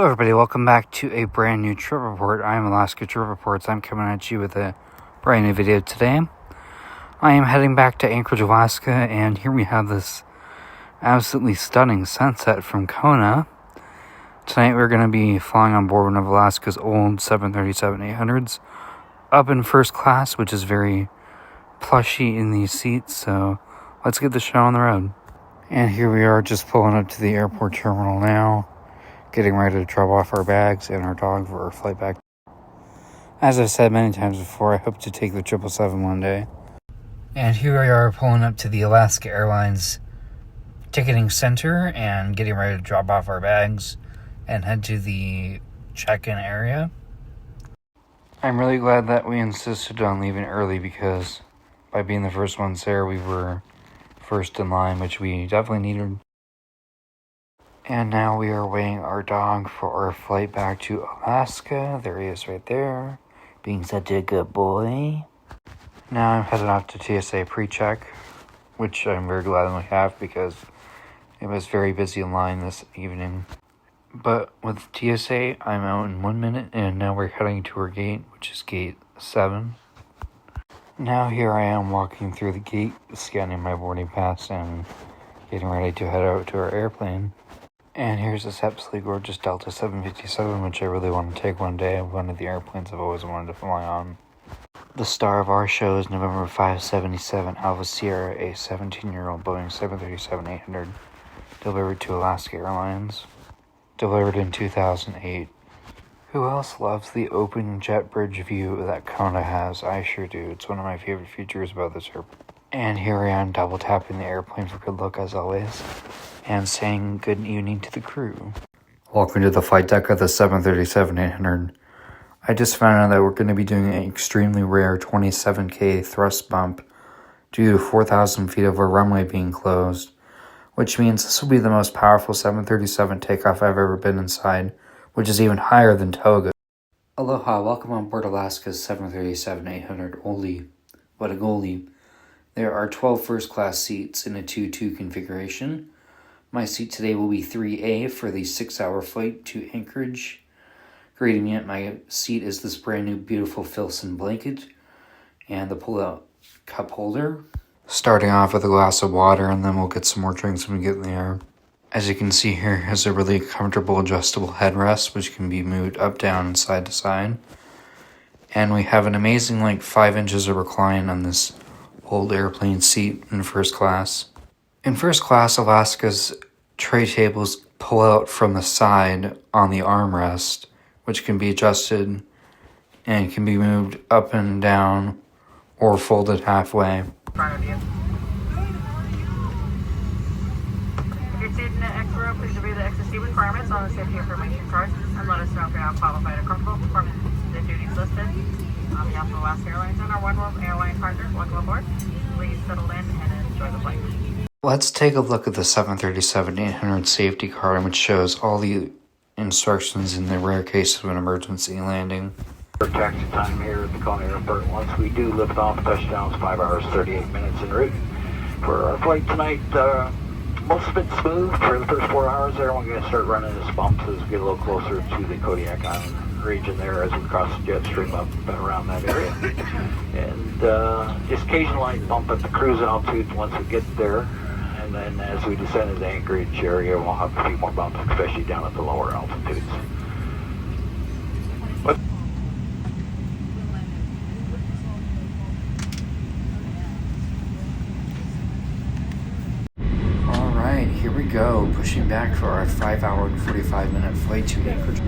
everybody, welcome back to a brand new trip report. I am Alaska Trip Reports. I'm coming at you with a brand new video today. I am heading back to Anchorage, Alaska, and here we have this absolutely stunning sunset from Kona. Tonight we're going to be flying on board one of Alaska's old 737-800s up in first class, which is very plushy in these seats, so let's get the show on the road. And here we are just pulling up to the airport terminal now, getting ready to drop off our bags and our dog for our flight back. As I've said many times before, I hope to take the 777 one day. And here we are pulling up to the Alaska Airlines ticketing center and getting ready to drop off our bags and head to the check-in area. I'm really glad that we insisted on leaving early because by being the first ones there, we were first in line, which we definitely needed. And now we are waiting our dog for our flight back to Alaska. There he is right there, being such a good boy. Now I'm headed off to TSA pre-check, which I'm very glad we have because it was very busy in line this evening. But with TSA, I'm out in 1 minute, and now we're heading to our gate, which is gate 7. Now here I am walking through the gate, scanning my boarding pass and getting ready to head out to our airplane. And here's this absolutely gorgeous Delta 757, which I really want to take one day. One of the airplanes I've always wanted to fly on. The star of our show is November 577 Alpha Sierra, a 17-year-old Boeing 737-800 delivered to Alaska Airlines. Delivered in 2008. Who else loves the open jet bridge view that Kona has? I sure do. It's one of my favorite features about this airport. And here I am double tapping the airplane for good luck as always, and saying good evening to the crew. Welcome to the flight deck of the 737-800. I just found out that we're going to be doing an extremely rare 27K thrust bump due to 4,000 feet of our runway being closed, which means this will be the most powerful 737 takeoff I've ever been inside, which is even higher than Toga. Aloha, welcome on board Alaska's 737-800 oldie. What a goalie. There are 12 first-class seats in a 2-2 configuration. My seat today will be 3A for the 6-hour flight to Anchorage. Greeting me at my seat is this brand new beautiful Filson blanket and the pull-out cup holder. Starting off with a glass of water, and then we'll get some more drinks when we get in the air. As you can see here is a really comfortable adjustable headrest, which can be moved up, down, and side to side. And we have an amazing 5 inches of recline on this old airplane seat in first class. In first class, Alaska's tray tables pull out from the side on the armrest, which can be adjusted and can be moved up and down or folded halfway. Front of you. If you're seated in an extra row, please review the extra seat requirements on the safety information card and let us know if you're not qualified or comfortable performing the duties listed. On behalf of Alaska Airlines and our One World airline partners, welcome aboard. Please settle in and enjoy the flight. Let's take a look at the 737-800 safety card, which shows all the instructions in the rare case of an emergency landing. Our taxi time here at the Kona Airport. Once we do lift off, touchdown's 5 hours 38 minutes en route. For our flight tonight, most of it's smooth for the first 4 hours there. We're going to start running this bumps as we get a little closer to the Kodiak Island region there as we cross the jet stream up around that area. And just occasional light bump at the cruise altitude once we get there. And then as we descend into the Anchorage area, we'll have a few more bumps, especially down at the lower altitudes. Alright, here we go, pushing back for our 5-hour and 45-minute flight to Anchorage.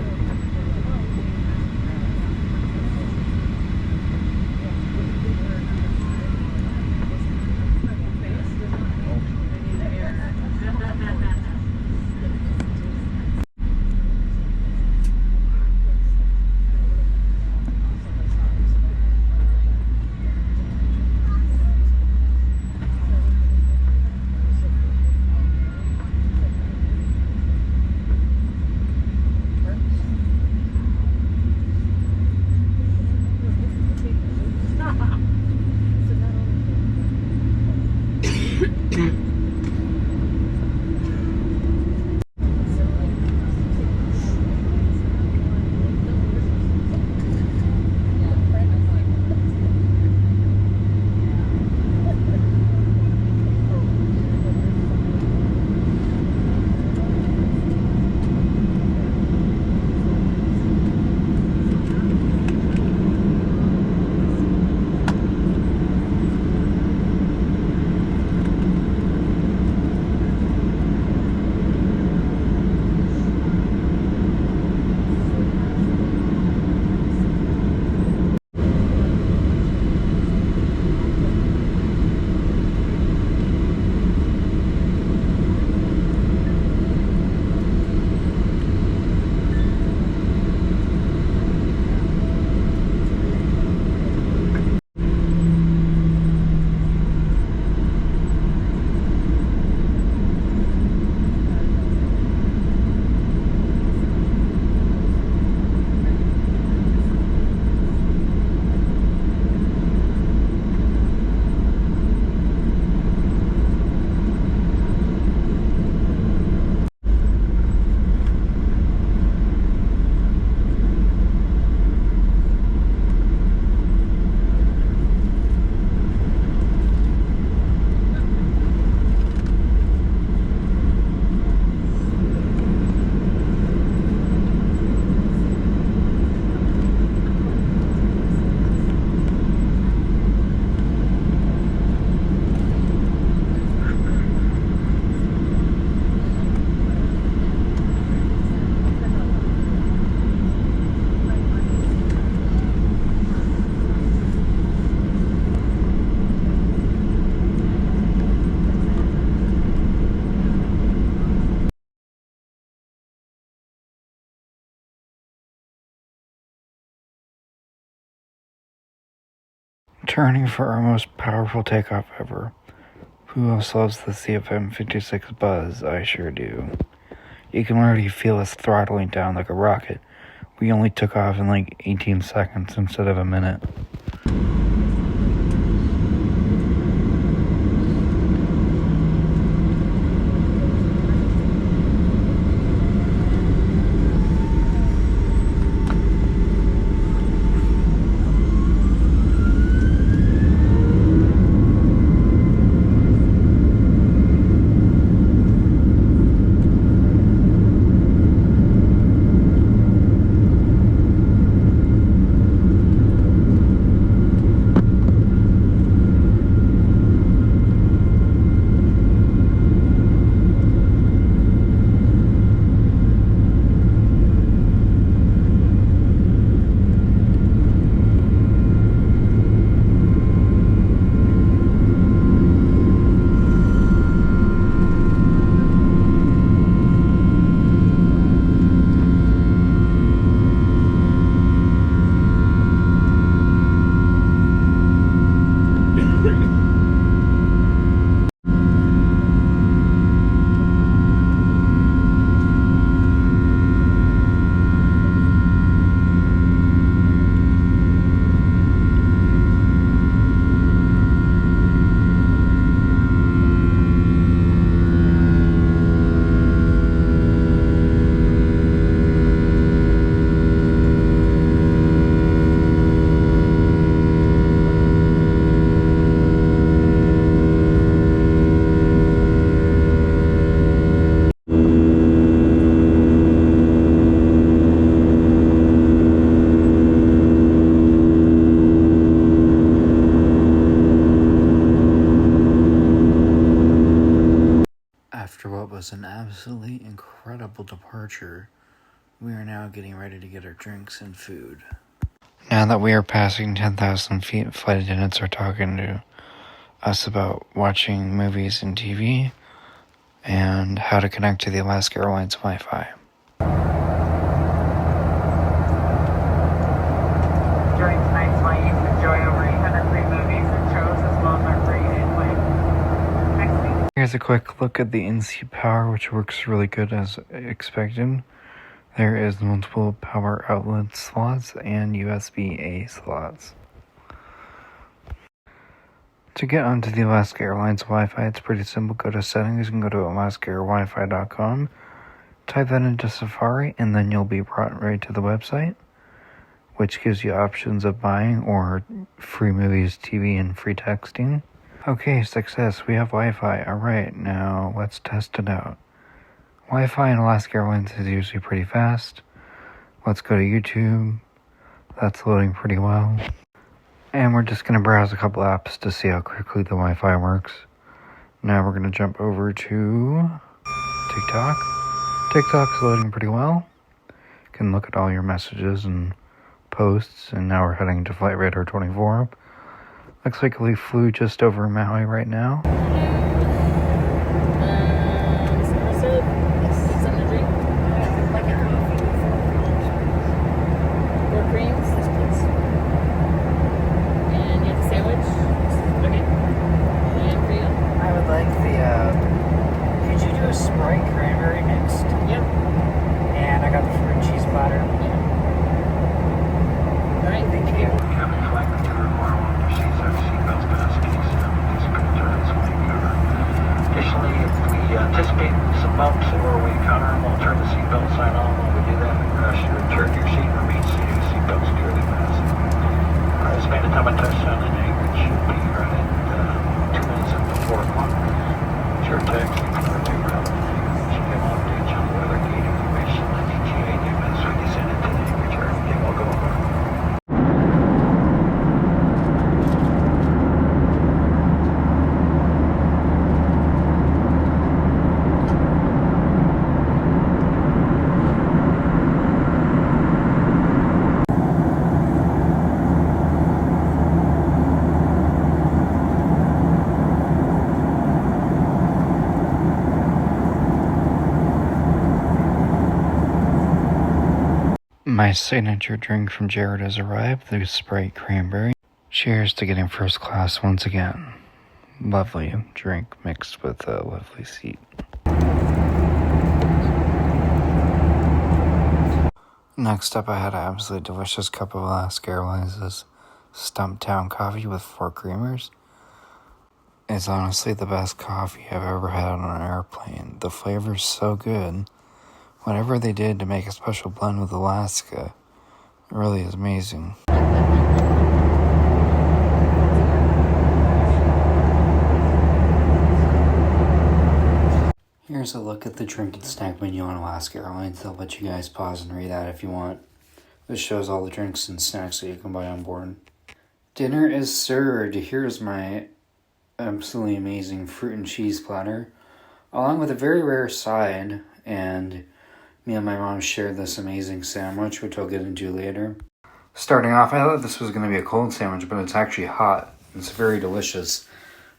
Returning for our most powerful takeoff ever. Who else loves the CFM56 buzz? I sure do. You can already feel us throttling down like a rocket. We only took off in like 18 seconds instead of a minute. After what was an absolutely incredible departure, we are now getting ready to get our drinks and food. Now that we are passing 10,000 feet, flight attendants are talking to us about watching movies and TV and how to connect to the Alaska Airlines Wi-Fi. During tonight's flight, you can enjoy over 800 free movies and shows as well as our free in-flight texting. Here's a quick look at the in-seat power, which works really good as expected. There is multiple power outlet slots and USB-A slots. To get onto the Alaska Airlines Wi-Fi, it's pretty simple. Go to settings and go to alaskaairwifi.com. Type that into Safari and then you'll be brought right to the website, which gives you options of buying or free movies, TV, and free texting. Okay, success. We have Wi-Fi. Alright, now let's test it out. Wi-Fi in Alaska Airlines is usually pretty fast. Let's go to YouTube. That's loading pretty well. And we're just going to browse a couple apps to see how quickly the Wi-Fi works. Now we're going to jump over to TikTok. TikTok's loading pretty well. You can look at all your messages and posts. And now we're heading to Flight Radar 24. Looks like we flew just over Maui right now. Sprite cranberry mixed. Yep. And I got the fruit cheese platter. Alright, thank you. Cabin flight control require all proceeds have seatbelts fastened. Please turn this way cover. Additionally, if we anticipate some bumps or we encounter them, we'll turn the seatbelt sign on. When we do that, we ask you to return your seat and remain seated with seatbelt securely fastened. Our estimated time of touchdown in Anchorage should be right at 2 minutes before 4 o'clock. Your text, you can take around the should give updates on the weather gate information on ETA units when you send it to the Anchorage area. Okay, welcome aboard. My signature drink from Jared has arrived, the Sprite Cranberry. Cheers to getting first class once again. Lovely drink mixed with a lovely seat. Next up, I had an absolutely delicious cup of Alaska Airlines' Stumptown coffee with 4 creamers. It's honestly the best coffee I've ever had on an airplane. The flavor's so good. Whatever they did to make a special blend with Alaska, it really is amazing. Here's a look at the drink and snack menu on Alaska Airlines. I'll let you guys pause and read that if you want. This shows all the drinks and snacks that you can buy on board. Dinner is served. Here's my absolutely amazing fruit and cheese platter, along with a very rare side, and me and my mom shared this amazing sandwich, which I'll get into later. Starting off, I thought this was going to be a cold sandwich, but it's actually hot. It's very delicious.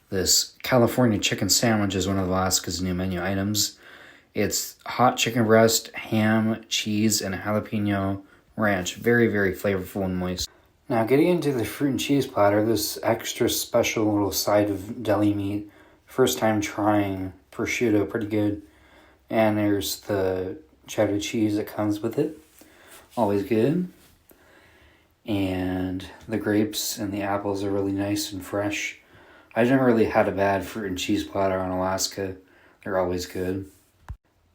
This California chicken sandwich is one of Alaska's new menu items. It's hot chicken breast, ham, cheese, and jalapeno ranch. Very, very flavorful and moist. Now, getting into the fruit and cheese platter, this extra special little side of deli meat. First time trying prosciutto, pretty good. And there's the cheddar cheese that comes with it. Always good. And the grapes and the apples are really nice and fresh. I've never really had a bad fruit and cheese platter on Alaska. They're always good.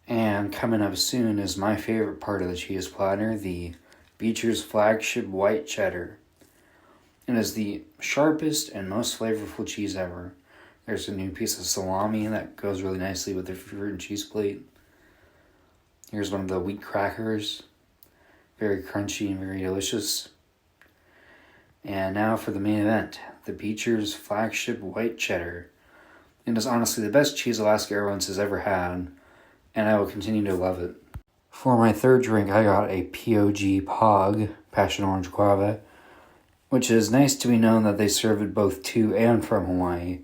And coming up soon is my favorite part of the cheese platter, the Beecher's flagship white cheddar. It is the sharpest and most flavorful cheese ever. There's a new piece of salami that goes really nicely with the fruit and cheese plate. Here's one of the wheat crackers. Very crunchy and very delicious. And now for the main event, the Beecher's flagship white cheddar. It is honestly the best cheese Alaska Airlines has ever had, and I will continue to love it. For my third drink, I got a POG, Passion Orange Guava, which is nice to be known that they serve it both to and from Hawaii.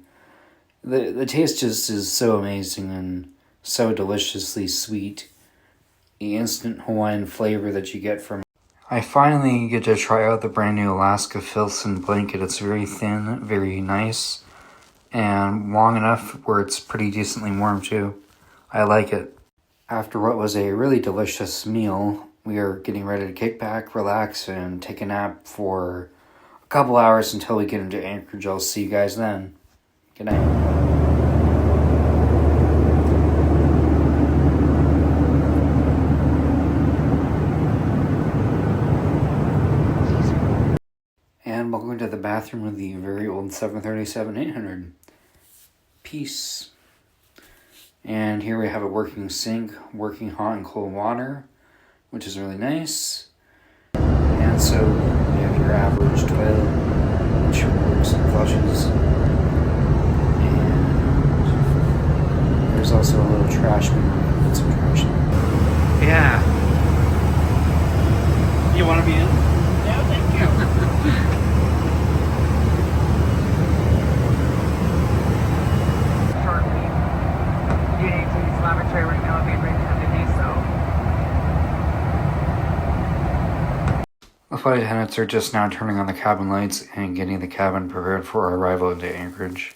The taste just is so amazing and so deliciously sweet. The instant Hawaiian flavor that you get from I finally get to try out the brand new Alaska Filson blanket. It's very thin, very nice, and long enough where it's pretty decently warm too. I like it. After what was a really delicious meal, we are getting ready to kick back, relax, and take a nap for a couple hours until we get into Anchorage. I'll see you guys then. Good night. And welcome to the bathroom of the very old 737-800. Peace. And here we have a working sink, working hot and cold water, which is really nice. And so you have your average toilet, which works and flushes. And there's also a little trash bin where you can put some trash in. Yeah. You want to be in? No, thank you. Shortly, you need to use lavatory right now. It'd be a great time to do so. The flight attendants are just now turning on the cabin lights and getting the cabin prepared for our arrival into Anchorage.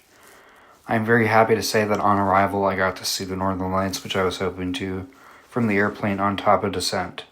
I'm very happy to say that on arrival I got to see the Northern Lights, which I was hoping to, from the airplane on top of descent.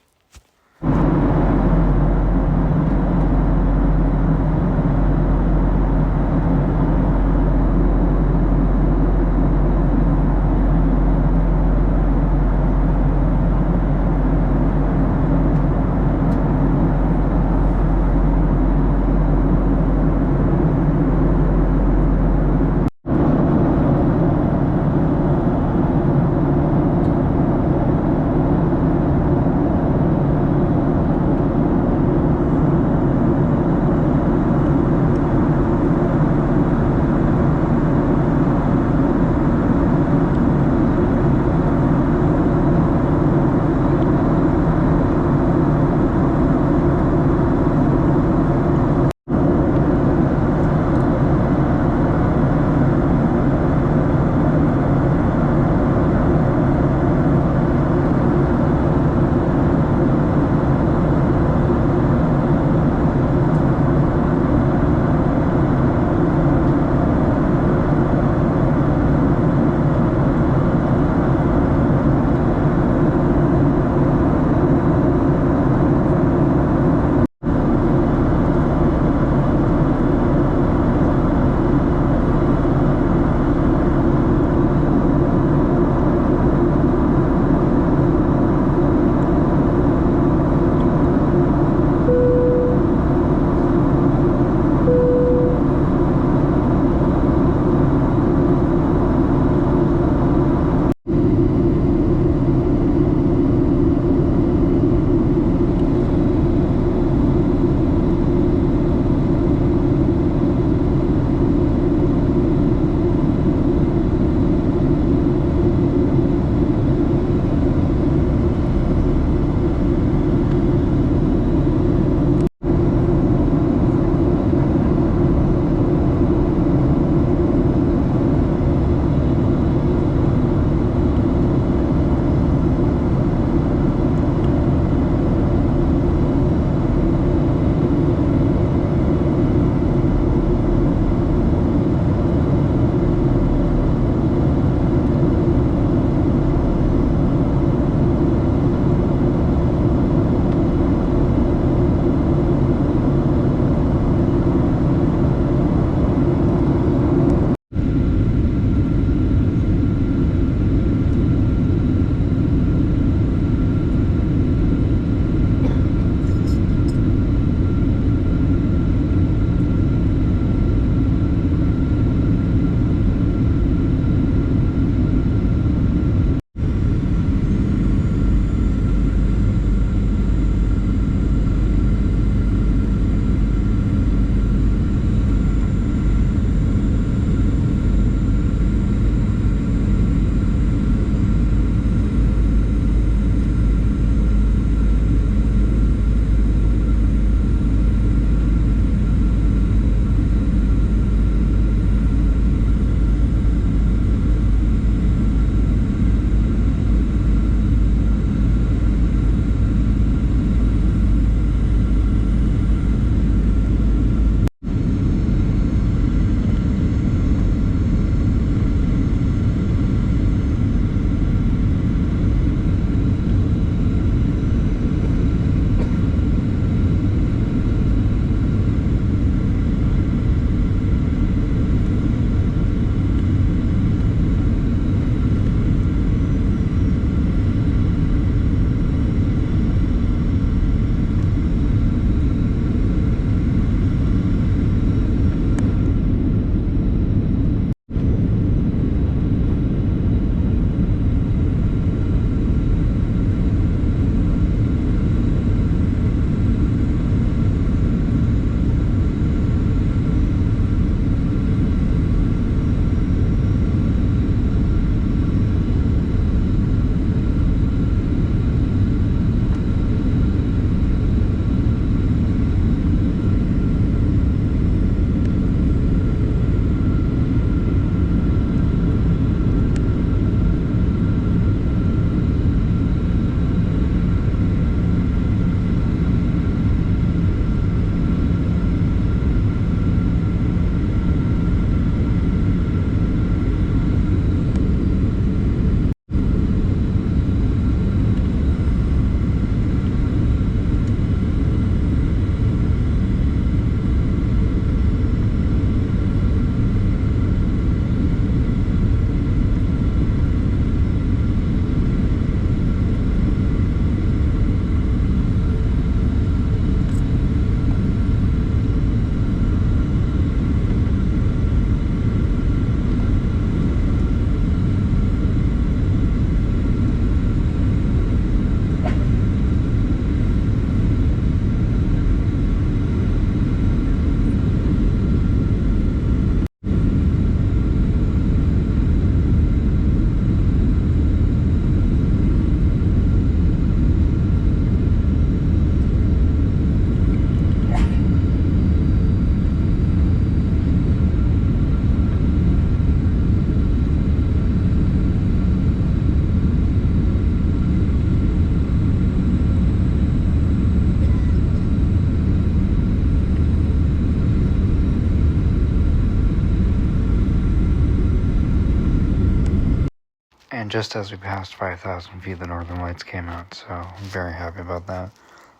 And just as we passed 5,000 feet, the northern lights came out, so I'm very happy about that.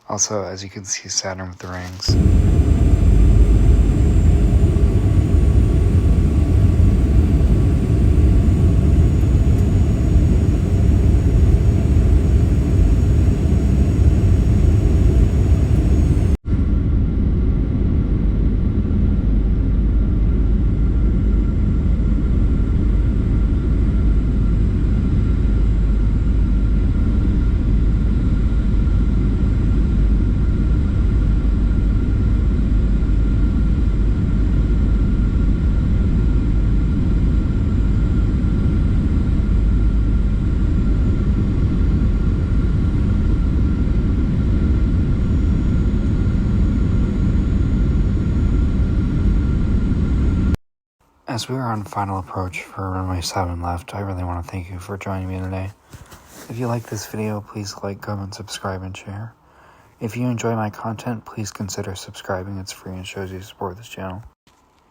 Also, as you can see, Saturn with the rings. As we are on final approach for runway 7 left, I really want to thank you for joining me today. If you like this video, please like, comment, subscribe, and share. If you enjoy my content, please consider subscribing. It's free and shows you support this channel.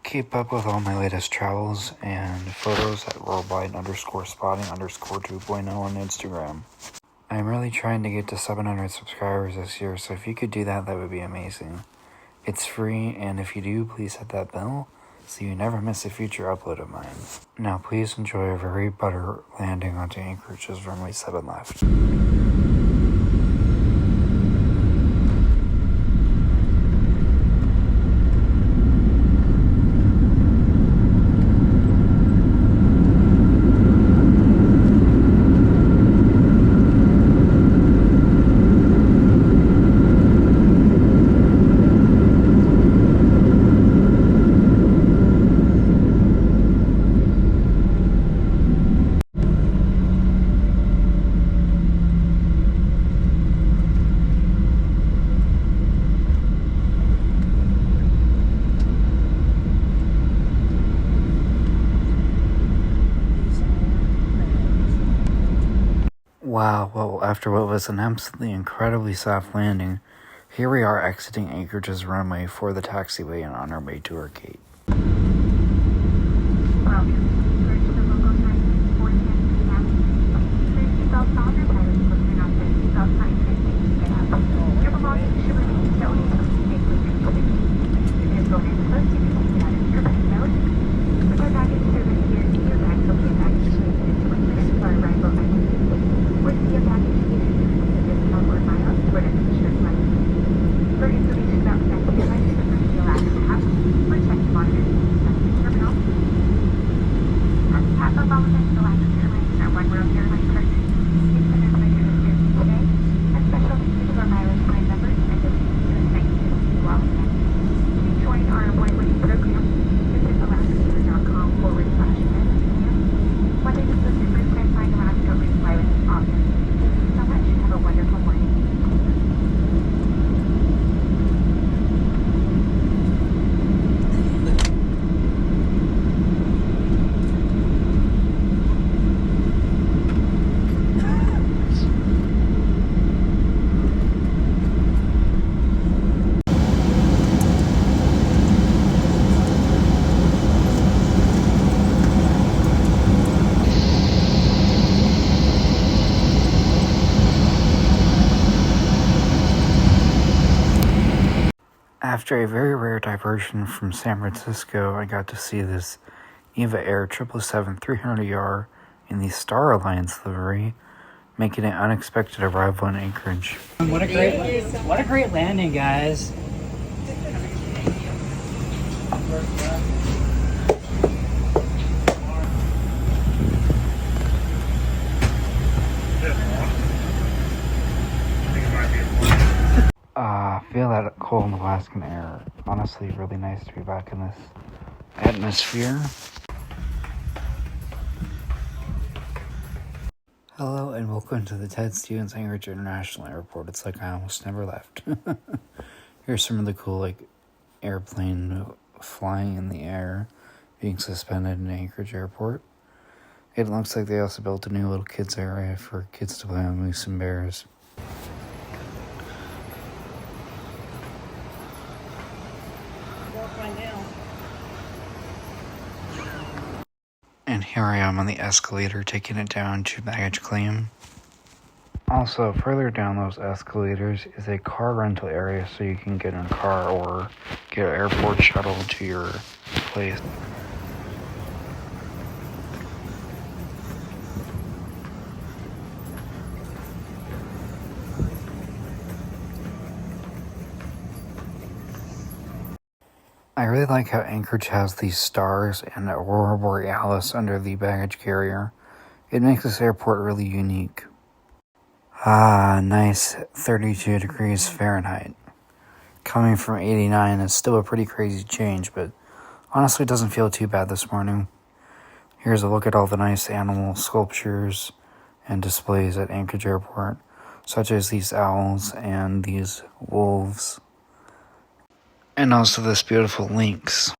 Keep up with all my latest travels and photos at worldwide_spotting_2.0 on Instagram. I'm really trying to get to 700 subscribers this year, so if you could do that, that would be amazing. It's free, and if you do, please hit that bell so you never miss a future upload of mine. Now please enjoy a very butter landing onto Anchorage's runway 7 left. Wow, well, after what was an absolutely incredibly soft landing, here we are exiting Anchorage's runway for the taxiway and on our way to our gate. After a very rare diversion from San Francisco, I got to see this Eva Air 777-300ER in the Star Alliance livery, making an unexpected arrival in Anchorage. What a great landing, guys. Feel that cold Alaskan air. Honestly, really nice to be back in this atmosphere. Hello and welcome to the Ted Stevens Anchorage International Airport. It's like I almost never left. Here's some really cool airplane flying in the air, being suspended in Anchorage Airport. It looks like they also built a new little kids area for kids to play on moose and bears. And here I am on the escalator taking it down to baggage claim. Also, further down those escalators is a car rental area so you can get in a car or get an airport shuttle to your place. I really like how Anchorage has these stars and Aurora Borealis under the baggage carrier. It makes this airport really unique. Ah, nice 32 degrees Fahrenheit. Coming from 89 is still a pretty crazy change, but honestly it doesn't feel too bad this morning. Here's a look at all the nice animal sculptures and displays at Anchorage Airport, such as these owls and these wolves. And also this beautiful lynx.